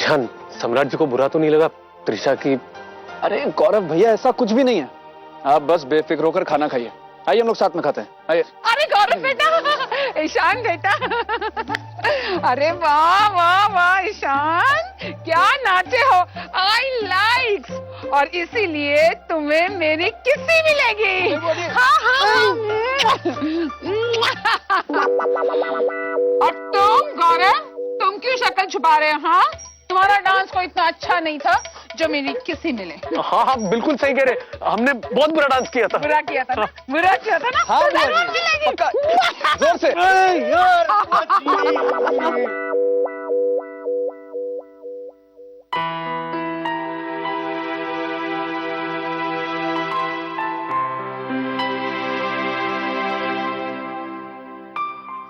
ध्यान, सम्राट जी को बुरा तो नहीं लगा त्रिशा की? अरे गौरव भैया, ऐसा कुछ भी नहीं है। आप बस बेफिक्र होकर खाना खाइए। आइए हम लोग साथ में खाते हैं, आइए। अरे गौरव बेटा, ईशान बेटा, अरे वाह वाह वाह ईशान, क्या नाचे हो। आई लाइक्स, और इसीलिए तुम्हें मेरी किस्सी मिलेगी। हाँ हाँ। और तुम गौरव, तुम क्यों शक्ल छुपा रहे हो? हाँ, तुम्हारा डांस को इतना अच्छा नहीं था जो मेरी किसी मिले। हाँ हाँ बिल्कुल सही कह रहे, हमने बहुत बुरा डांस किया था। बुरा किया था ना, बुरा किया था ना। हाँ, तो जरूर मिलेगी। जोर से।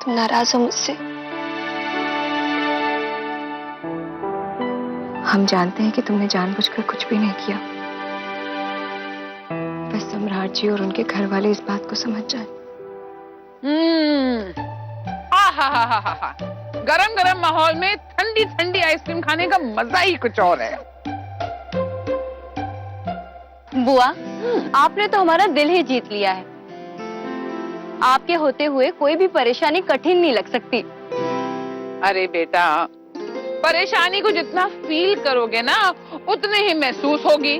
तुम नाराज हो मुझसे? हम जानते हैं कि तुमने जानबूझकर कुछ भी नहीं किया। बस सम्राट जी और उनके घर वाले इस बात को समझ जाए। आहा, गरम गरम माहौल में ठंडी ठंडी आइसक्रीम खाने का मजा ही कुछ और है। बुआ, आपने तो हमारा दिल ही जीत लिया है। आपके होते हुए कोई भी परेशानी कठिन नहीं लग सकती। अरे बेटा, परेशानी को जितना फील करोगे ना, उतने ही महसूस होगी।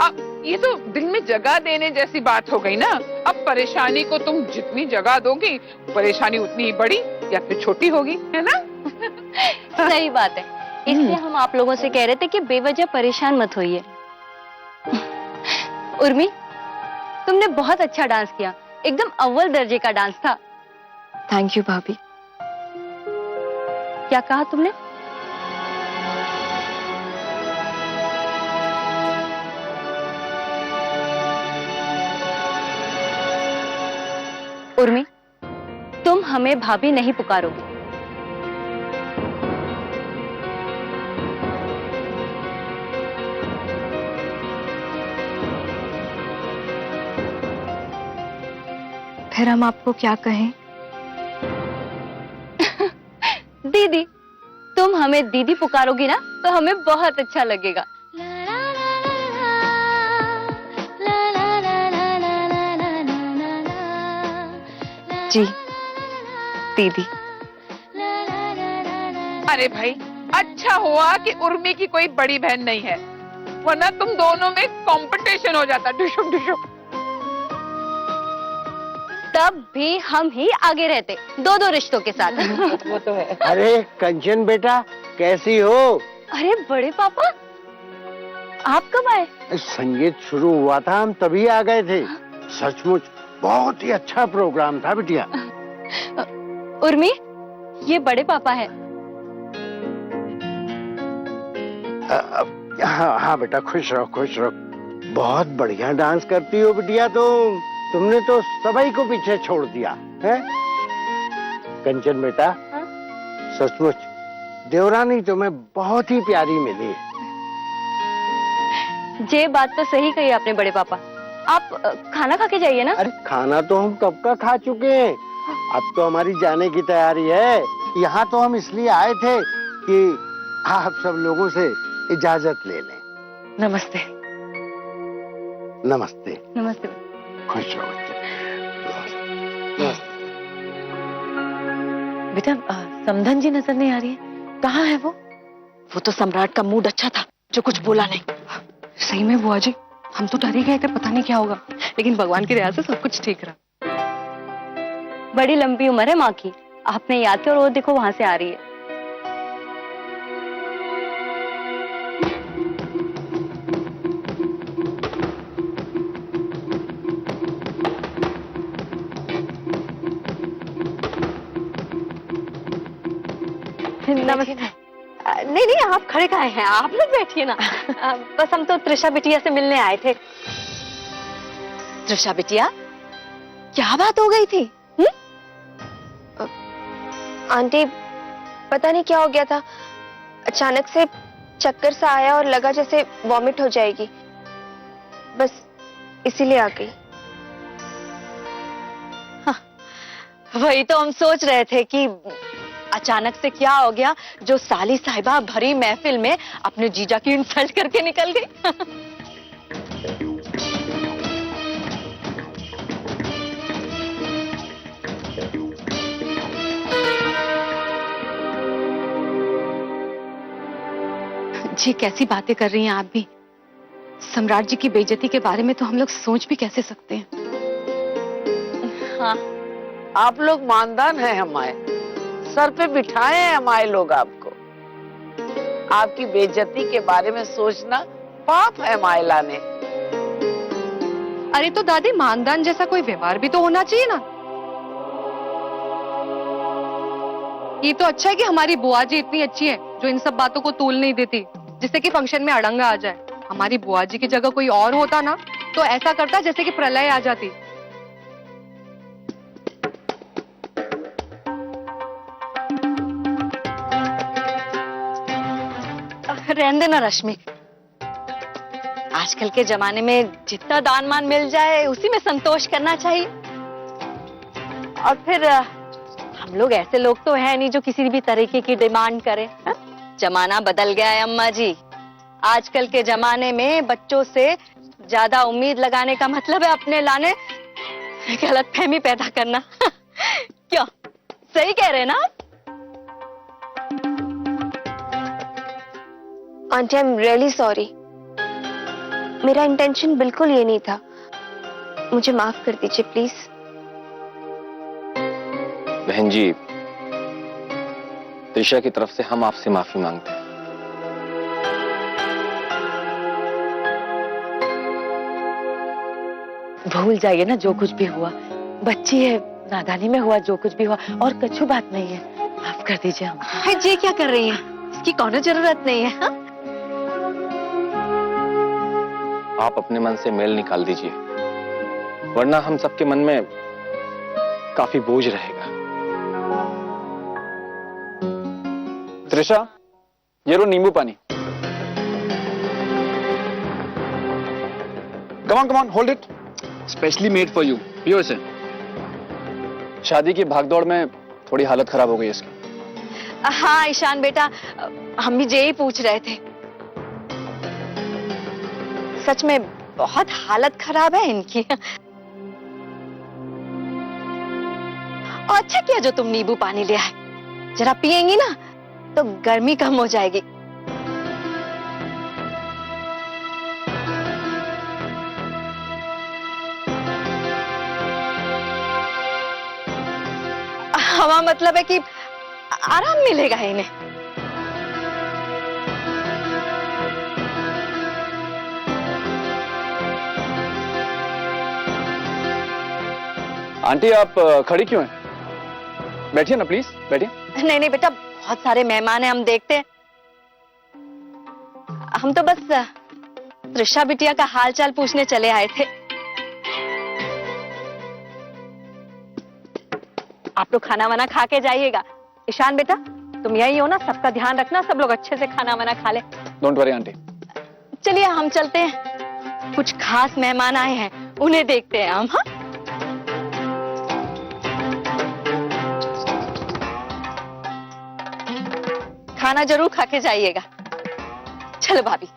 अब ये तो दिल में जगह देने जैसी बात हो गई ना। अब परेशानी को तुम जितनी जगह दोगी, परेशानी उतनी ही बड़ी या फिर छोटी होगी, है ना? सही बात है। इसलिए हम आप लोगों से कह रहे थे कि बेवजह परेशान मत होइए। उर्मी, तुमने बहुत अच्छा डांस किया, एकदम अव्वल दर्जे का डांस था। थैंक यू भाभी। क्या कहा तुमने? उर्मी, तुम हमें भाभी नहीं पुकारोगी। फिर हम आपको क्या कहें? दीदी, तुम हमें दीदी पुकारोगी ना तो हमें बहुत अच्छा लगेगा। जी दीदी। अरे भाई, अच्छा हुआ कि उर्मी की कोई बड़ी बहन नहीं है, वरना तुम दोनों में कंपटीशन हो जाता। डुशुक डुशुक। तब भी हम ही आगे रहते, दो दो रिश्तों के साथ। वो तो है। अरे कंचन बेटा, कैसी हो? अरे बड़े पापा, आप कब आए? संगीत शुरू हुआ था, हम तभी आ गए थे। सचमुच बहुत ही अच्छा प्रोग्राम था बिटिया। उर्मी, ये बड़े पापा है। हाँ हाँ बेटा, खुश रहो खुश रहो। बहुत बढ़िया डांस करती हो बिटिया तुमने तो सभी को पीछे छोड़ दिया है। कंचन बेटा, सचमुच देवरानी तुम्हें बहुत ही प्यारी मिली है। ये बात तो सही कही आपने बड़े पापा। आप खाना खा के जाइए ना। अरे खाना तो हम कब का खा चुके हैं, अब तो हमारी जाने की तैयारी है। यहाँ तो हम इसलिए आए थे कि आप सब लोगों से इजाजत ले लें। नमस्ते। नमस्ते। नमस्ते। खुश रहो बेटा, समधन जी नजर नहीं आ रही है, कहाँ है वो? वो तो सम्राट का मूड अच्छा था जो कुछ बोला नहीं। सही में बुआ जी, हम तो डर ही गए थे, पता नहीं क्या होगा, लेकिन भगवान की दया से सब कुछ ठीक रहा। बड़ी लंबी उम्र है माँ की, आपने याद किया और वो देखो वहां से आ रही है। नमस्ते। नहीं नहीं, आप खड़े काहे हैं, आप लोग बैठिए ना। बस हम तो त्रिशा बिटिया से मिलने आए थे। त्रिशा बिटिया, क्या बात हो गई थी? आंटी, पता नहीं क्या हो गया था, अचानक से चक्कर सा आया और लगा जैसे वॉमिट हो जाएगी, बस इसीलिए आ गई। हाँ, वही तो हम सोच रहे थे कि अचानक से क्या हो गया जो साली साहिबा भरी महफिल में अपने जीजा की इंसल्ट करके निकल गई? जी कैसी बातें कर रही हैं आप भी। सम्राट जी की बेइज्जती के बारे में तो हम लोग सोच भी कैसे सकते हैं। हाँ, आप लोग मानदान हैं हमारे, सर पे बिठाए हैं हमारे लोग आपको। आपकी बेइज्जती के बारे में सोचना पाप है माइला ने। अरे तो दादी, मानदान जैसा कोई व्यवहार भी तो होना चाहिए ना। ये तो अच्छा है कि हमारी बुआ जी इतनी अच्छी है जो इन सब बातों को तूल नहीं देती, जिससे कि फंक्शन में अड़ंगा आ जाए। हमारी बुआ जी की जगह कोई और होता ना तो ऐसा करता जैसे कि प्रलय आ जाती। रहने देना रश्मि, आजकल के जमाने में जितना दान मान मिल जाए उसी में संतोष करना चाहिए। और फिर हम लोग ऐसे लोग तो हैं नहीं जो किसी भी तरीके की डिमांड करें। हा? जमाना बदल गया है अम्मा जी। आजकल के जमाने में बच्चों से ज्यादा उम्मीद लगाने का मतलब है अपने लाने गलतफहमी पैदा करना। क्यों, सही कह रहे ना? Aunty, I am really sorry. मेरा इंटेंशन बिल्कुल ये नहीं था। मुझे माफ कर दीजिए प्लीज। बहन जी, त्रिशा की तरफ से हम आपसे माफी मांगते हैं। भूल जाइए ना जो कुछ भी हुआ, बच्ची है, नादानी में हुआ जो कुछ भी हुआ, और कछु बात नहीं है। माफ कर दीजिए हम। हाय, ये क्या कर रही हैं? इसकी कौनो जरूरत नहीं है। हा? आप अपने मन से मेल निकाल दीजिए, वरना हम सबके मन में काफी बोझ रहेगा। त्रिशा, ये लो नींबू पानी। Come on, hold it. Specially made for you. पियो इसे। शादी की भागदौड़ में थोड़ी हालत खराब हो गई इसकी। हाँ ईशान बेटा, हम भी यही पूछ रहे थे। सच में बहुत हालत खराब है इनकी। और अच्छा किया जो तुम नींबू पानी ले आए। जरा पिएंगी ना तो गर्मी कम हो जाएगी। हवा मतलब है कि आराम मिलेगा इन्हें। आंटी, आप खड़ी क्यों हैं? बैठिए ना प्लीज, बैठिए। नहीं नहीं बेटा, बहुत सारे मेहमान हैं, हम देखते हैं। हम तो बस त्रिशा बिटिया का हाल चाल पूछने चले आए थे। आप लोग खाना वाना खा के जाइएगा। ईशान बेटा, तुम यही हो ना, सबका ध्यान रखना, सब लोग अच्छे से खाना वाना खा ले। Don't worry aunty. चलिए हम चलते हैं, कुछ खास मेहमान आए हैं, उन्हें देखते हैं हम। हाँ, खाना जरूर खा के जाइएगा। चलो भाभी।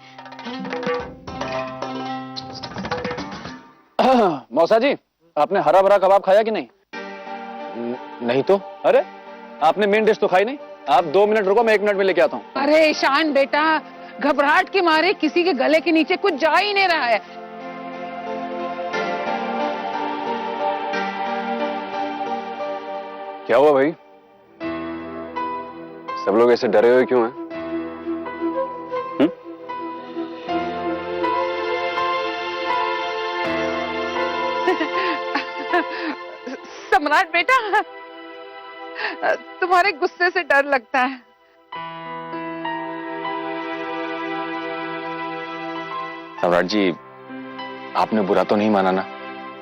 मौसा जी, आपने हरा भरा कबाब खाया कि नहीं? नहीं तो। अरे, आपने मेन डिश तो खाई नहीं। आप 2 मिनट रुको, मैं 1 मिनट में लेके आता हूँ। अरे ईशान बेटा, घबराहट के मारे किसी के गले के नीचे कुछ जा ही नहीं रहा है। क्या हुआ भाई? सब लोग ऐसे डरे हुए क्यों हैं? सम्राट बेटा, तुम्हारे गुस्से से डर लगता है। सम्राट जी, आपने बुरा तो नहीं माना ना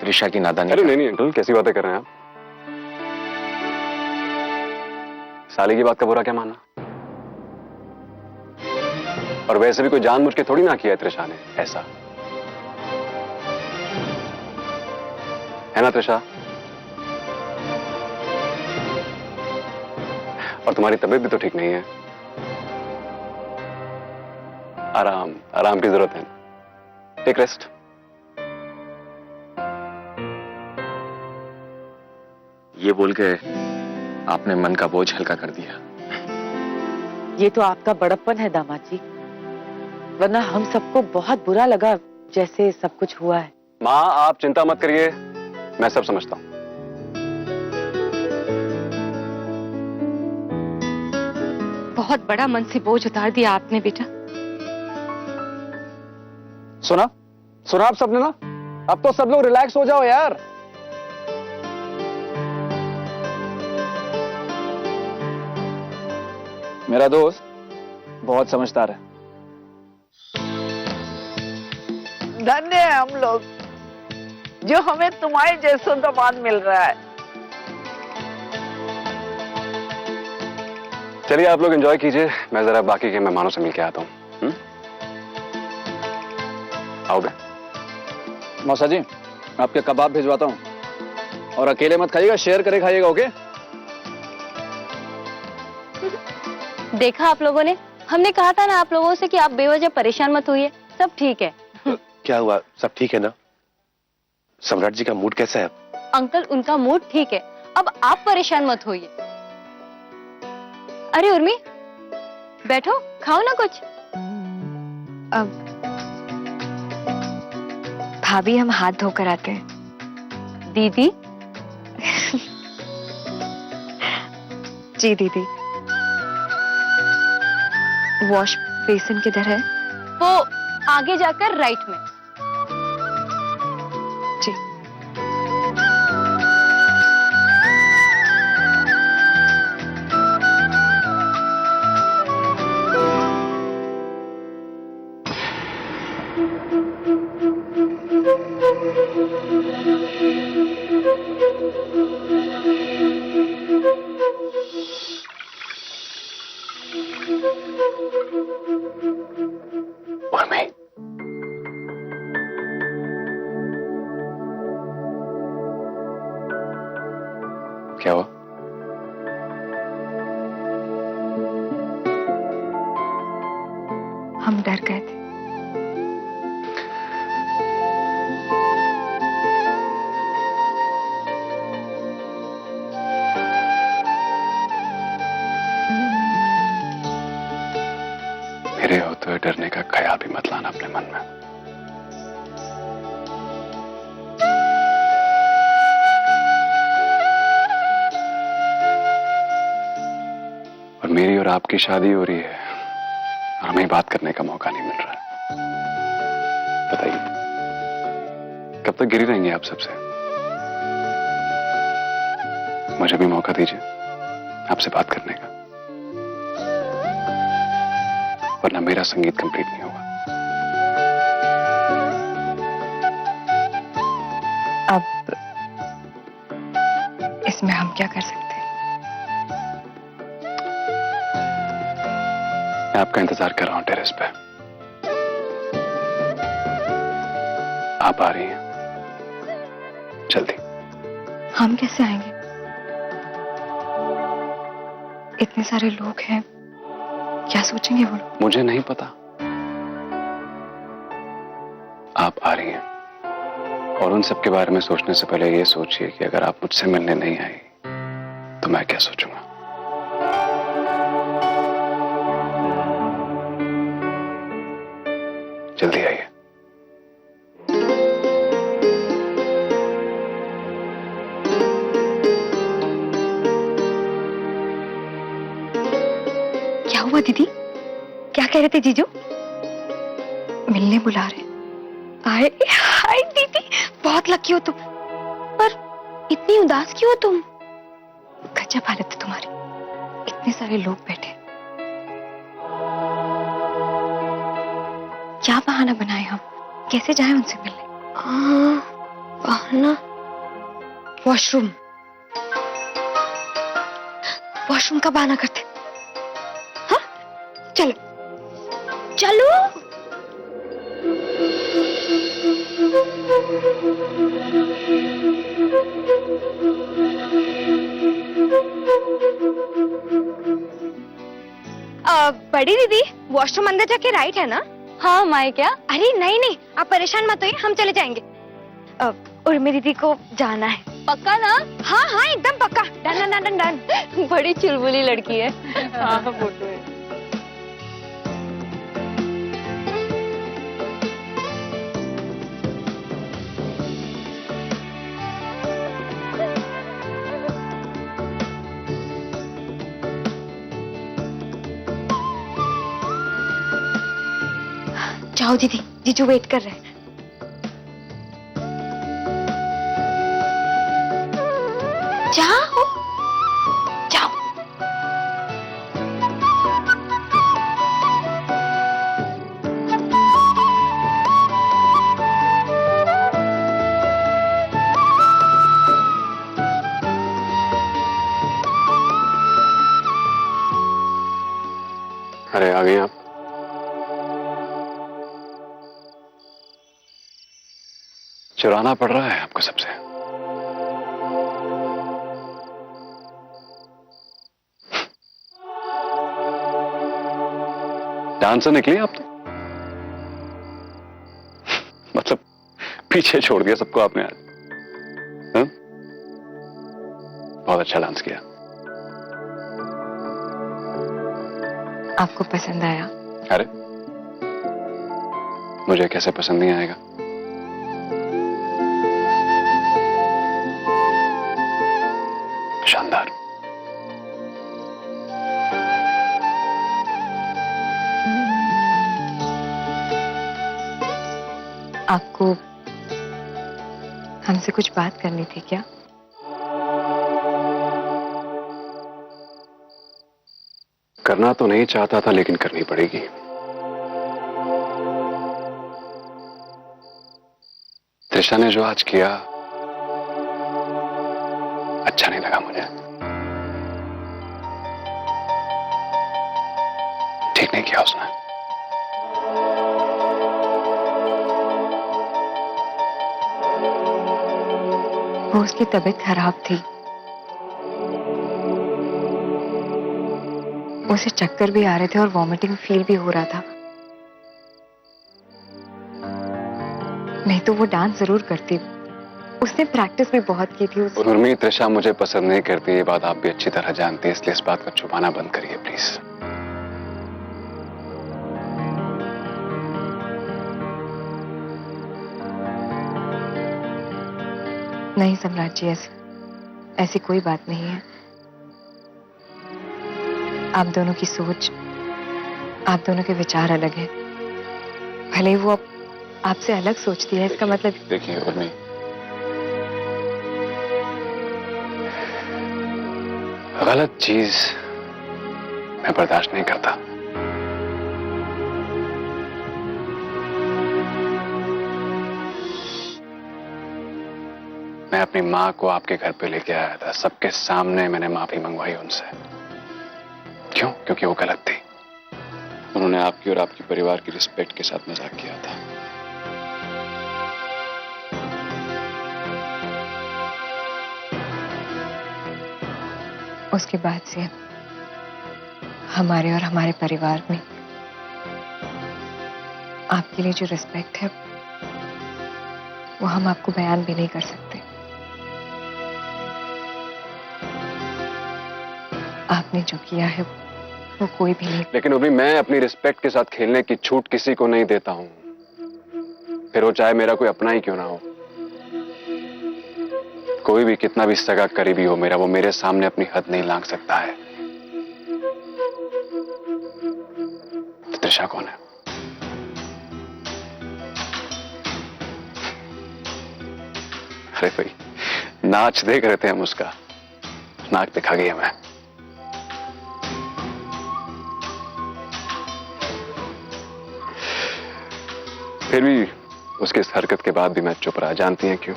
त्रिशा की नादानी? अरे नहीं अंकल, कैसी बातें कर रहे हैं आप? साली की बात का बुरा क्या माना? और वैसे भी कोई जानबूझ के थोड़ी ना किया है त्रिशा ने ऐसा, है ना त्रिशा? और तुम्हारी तबीयत भी तो ठीक नहीं है। आराम आराम की जरूरत है। Take rest. ये बोल के आपने मन का बोझ हल्का कर दिया। ये तो आपका बड़प्पन है दामाद जी, वरना हम सबको बहुत बुरा लगा जैसे सब कुछ हुआ है। माँ आप चिंता मत करिए, मैं सब समझता हूँ। बहुत बड़ा मन से बोझ उतार दिया आपने बेटा। सुना सुना आप सबने ना, अब तो सब लोग रिलैक्स हो जाओ यार। मेरा दोस्त बहुत समझदार है। धन्य है हम लोग जो हमें तुम्हारे जैसों दामाद मिल रहा है। चलिए आप लोग एंजॉय कीजिए, मैं जरा बाकी के मेहमानों से मिलके आता हूँ। आओगे? मौसा जी आपके कबाब भिजवाता हूँ, और अकेले मत खाइएगा, शेयर करके खाइएगा। ओके? देखा आप लोगों ने, हमने कहा था ना आप लोगों से कि आप बेवजह परेशान मत होइए, सब ठीक है। क्या हुआ, सब ठीक है ना? सम्राट जी का मूड कैसा है? अंकल उनका मूड ठीक है, अब आप परेशान मत होइए। अरे उर्मी बैठो, खाओ ना कुछ। अब भाभी हम हाथ धोकर आते हैं। दीदी जी दीदी। वॉश बेसिन किधर है? वो आगे जाकर राइट में। जी। और मैं क्या हुआ? हम डर गए थे। मेरे होते हुए डरने का ख्याल भी मत लाना अपने मन में। और मेरी और आपकी शादी हो रही है और हमें बात करने का मौका नहीं मिल रहा है। बताइए कब तक गिरी रहेंगे आप सबसे? मुझे भी मौका दीजिए आपसे बात करने का, वरना मेरा संगीत कंप्लीट नहीं होगा। अब इसमें हम क्या कर सकते हैं? मैं आपका इंतजार कर रहा हूं टेरेस पे। आप आ रही हैं जल्दी? हम कैसे आएंगे? इतने सारे लोग हैं, क्या सोचेंगे वो लोग? मुझे नहीं पता। आप आ रही हैं और उन सब के बारे में सोचने से पहले ये सोचिए कि अगर आप मुझसे मिलने नहीं आई तो मैं क्या सोचूंगा। जल्दी आइए। क्या हुआ दीदी? क्या कह रहे थे जीजू? मिलने बुला रहे? आए हाय दीदी, बहुत लकी हो तुम। पर इतनी उदास क्यों हो तुम? गजब हालत है तुम्हारी, इतने सारे लोग बैठे। क्या बहाना बनाए हम? कैसे जाएं उनसे मिलने? बहाना? वॉशरूम। वॉशरूम का बहाना करते। हाँ चलो चलो। बड़ी दीदी वॉशरूम अंदर जाके राइट है ना? हाँ माए क्या? अरे नहीं नहीं, आप परेशान मत होइए, हम चले जाएंगे। उर्मी दीदी को जाना है। पक्का ना? हाँ हाँ एकदम पक्का। Done done done done. बड़ी चुलबुली लड़की है। हाँ फोटो है। जाओ दीदी, जीजू वेट कर रहे हैं। जाओ जाओ। अरे आ गए आप। चुराना पड़ रहा है आपको सबसे। डांस से निकली आप तो। मतलब पीछे छोड़ दिया सबको आपने आज। हाँ? बहुत अच्छा डांस किया। आपको पसंद आया? अरे मुझे कैसे पसंद नहीं आएगा? शानदार। आपको हमसे कुछ बात करनी थी क्या? करना तो नहीं चाहता था लेकिन करनी पड़ेगी। त्रिशा ने जो आज किया अच्छा नहीं लगा मुझे। ठीक नहीं किया उसने। वो उसकी तबीयत खराब थी, उसे चक्कर भी आ रहे थे और वॉमिटिंग फील भी हो रहा था। नहीं तो वो डांस जरूर करती, उसने प्रैक्टिस भी बहुत की थी। उर्मी, त्रिशा मुझे पसंद नहीं करती, ये बात आप भी अच्छी तरह जानती है, इसलिए इस बात को छुपाना बंद करिए प्लीज। नहीं सम्राट जी, ऐसी कोई बात नहीं है। आप दोनों की सोच, आप दोनों के विचार अलग हैं। भले ही वो अब आपसे अलग सोचती है, इसका मतलब। देखिए उर्मी, गलत चीज मैं बर्दाश्त नहीं करता। मैं अपनी माँ को आपके घर पे लेके आया था, सबके सामने मैंने माफी मंगवाई उनसे। क्यों? क्योंकि वो गलत थी। उन्होंने आपकी और आपके परिवार की रिस्पेक्ट के साथ मजाक किया था। उसके बाद से हमारे और हमारे परिवार में आपके लिए जो रिस्पेक्ट है वो हम आपको बयान भी नहीं कर सकते। आपने जो किया है वो कोई भी नहीं। लेकिन अभी मैं अपनी रिस्पेक्ट के साथ खेलने की छूट किसी को नहीं देता हूं, फिर वो चाहे मेरा कोई अपना ही क्यों ना हो। कोई भी कितना भी सगा करीबी हो मेरा, वो मेरे सामने अपनी हद नहीं लांघ सकता है। तो त्रिशा कौन है? अरे भाई, नाच देख रहे थे हम उसका, नाक दिखा गई हमें। फिर भी उसकी इस हरकत के बाद भी मैं चुप रहा। जानती हैं क्यों?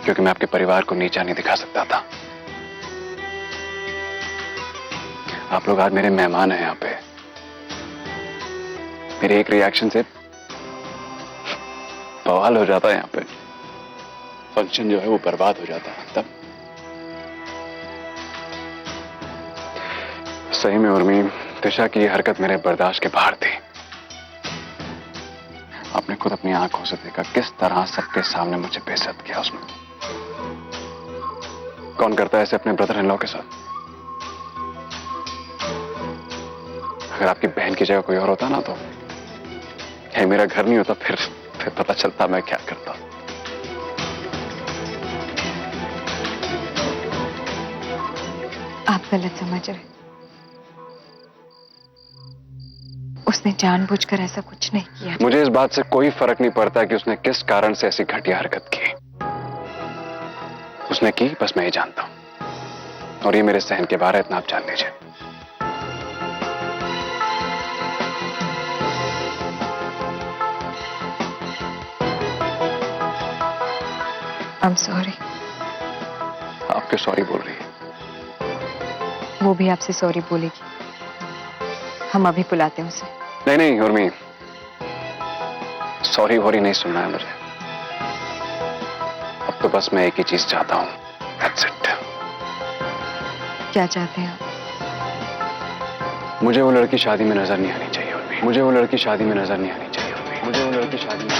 क्योंकि मैं आपके परिवार को नीचा नहीं दिखा सकता था। आप लोग आज मेरे मेहमान हैं यहाँ पे। मेरे एक रिएक्शन से बवाल हो जाता है यहाँ पे, फंक्शन जो है वो बर्बाद हो जाता है। तब सही में उर्मी, त्रिशा की ये हरकत मेरे बर्दाश्त के बाहर थी। आपने खुद अपनी आंखों से देखा किस तरह सबके सामने मुझे बेइज्जत किया उसने। कौन करता है ऐसे अपने ब्रदर इन लॉ के साथ? अगर आपकी बहन की जगह कोई और होता ना तो ये मेरा घर नहीं होता, फिर पता चलता मैं क्या करता। आप गलत समझ रहे। उसने जानबूझकर ऐसा कुछ नहीं किया। मुझे इस बात से कोई फर्क नहीं पड़ता कि उसने किस कारण से ऐसी घटिया हरकत की। उसने की, बस मैं ही जानता हूं, और ये मेरे सहन के बाहर है, इतना आप जान लीजिए। I'm sorry। आप क्यों सॉरी बोल रही है? वो भी आपसे सॉरी बोलेगी। हम अभी बुलाते हैं उसे। नहीं नहीं उर्मी, सॉरी वॉरी नहीं सुनना है मुझे। अब तो बस मैं एक ही चीज चाहता हूं, That's it। क्या चाहते हैं आप? मुझे वो लड़की शादी में नजर नहीं आनी चाहिए उर्मी। मुझे वो लड़की शादी में नजर नहीं आनी चाहिए उर्मी। मुझे वो लड़की शादी में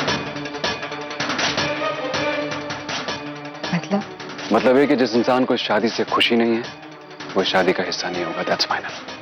मतलब ये कि जिस इंसान को इस शादी से खुशी नहीं है वो इस शादी का हिस्सा नहीं होगा। That's final.